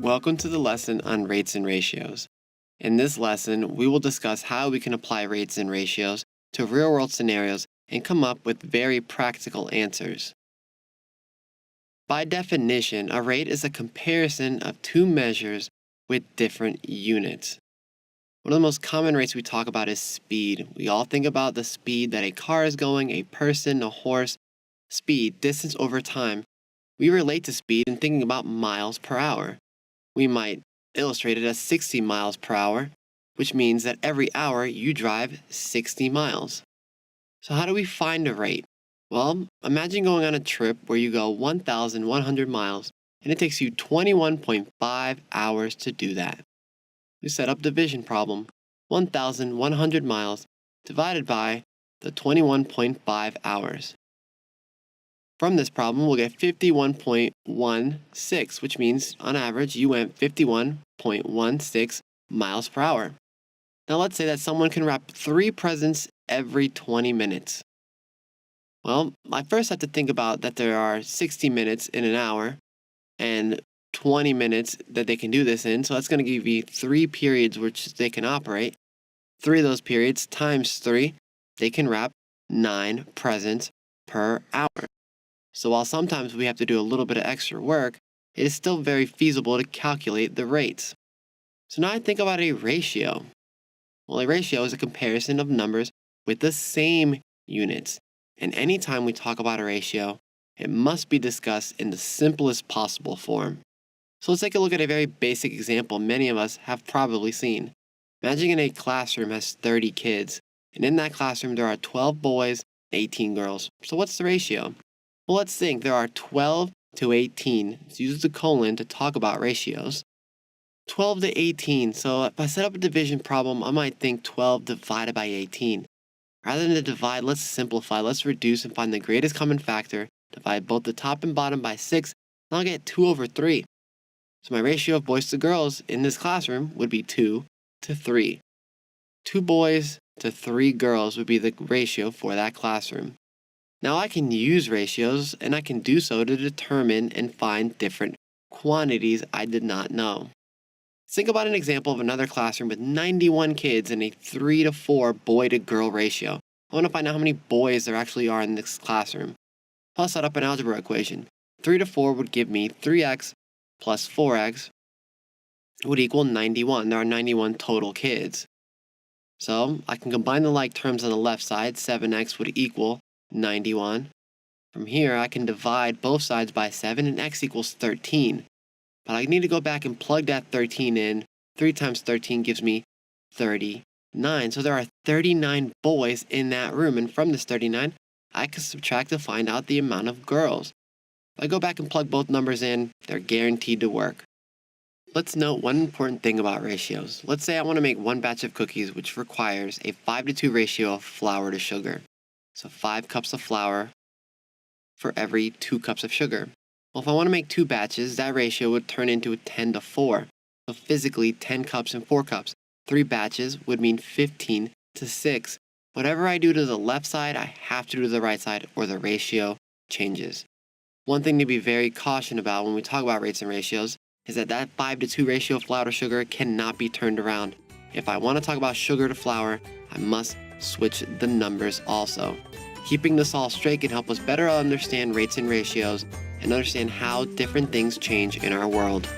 Welcome to the lesson on rates and ratios. In this lesson, we will discuss how we can apply rates and ratios to real-world scenarios and come up with very practical answers. By definition, a rate is a comparison of two measures with different units. One of the most common rates we talk about is speed. We all think about the speed that a car is going, a person, a horse. Speed, distance over time. We relate to speed in thinking about miles per hour. We might illustrate it as 60 miles per hour, which means that every hour you drive 60 miles. So how do we find a rate? Well, imagine going on a trip where you go 1,100 miles and it takes you 21.5 hours to do that. We set up division problem, 1,100 miles divided by the 21.5 hours. From this problem, we'll get 51.16, which means, on average, you went 51.16 miles per hour. Now let's say that someone can wrap 3 presents every 20 minutes. Well, I first have to think about that there are 60 minutes in an hour and 20 minutes that they can do this in, so that's going to give you 3 periods which they can operate. 3 of those periods times 3, they can wrap 9 presents per hour. So while sometimes we have to do a little bit of extra work, it is still very feasible to calculate the rates. So now I think about a ratio. Well, a ratio is a comparison of numbers with the same units. And anytime we talk about a ratio, it must be discussed in the simplest possible form. So let's take a look at a very basic example many of us have probably seen. Imagine a classroom has 30 kids, and in that classroom there are 12 boys and 18 girls. So what's the ratio? Well, let's think there are 12 to 18. Let's use the colon to talk about ratios. 12 to 18. So if I set up a division problem, I might think 12 divided by 18. Rather than to divide, let's simplify. Let's reduce and find the greatest common factor. Divide both the top and bottom by 6, and I'll get 2 over 3. So my ratio of boys to girls in this classroom would be 2 to 3. 2 boys to 3 girls would be the ratio for that classroom. Now I can use ratios, and I can do so to determine and find different quantities I did not know. Think about an example of another classroom with 91 kids and a 3 to 4 boy to girl ratio. I want to find out how many boys there actually are in this classroom. I'll set up an algebra equation. 3 to 4 would give me 3x plus 4x would equal 91. There are 91 total kids. So I can combine the like terms on the left side. 7x would equal 91. From here, I can divide both sides by 7 and x equals 13. But I need to go back and plug that 13 in. 3 times 13 gives me 39. So there are 39 boys in that room, and from this 39, I can subtract to find out the amount of girls. If I go back and plug both numbers in, they're guaranteed to work. Let's note one important thing about ratios. Let's say I want to make one batch of cookies which requires a 5 to 2 ratio of flour to sugar. So 5 cups of flour for every 2 cups of sugar. Well, if I want to make 2 batches, that ratio would turn into 10 to 4. So physically, 10 cups and 4 cups. 3 batches would mean 15 to 6. Whatever I do to the left side, I have to do to the right side, or the ratio changes. One thing to be very cautious about when we talk about rates and ratios is that 5 to 2 ratio of flour to sugar cannot be turned around. If I want to talk about sugar to flour, I must switch the numbers also. Keeping this all straight can help us better understand rates and ratios and understand how different things change in our world.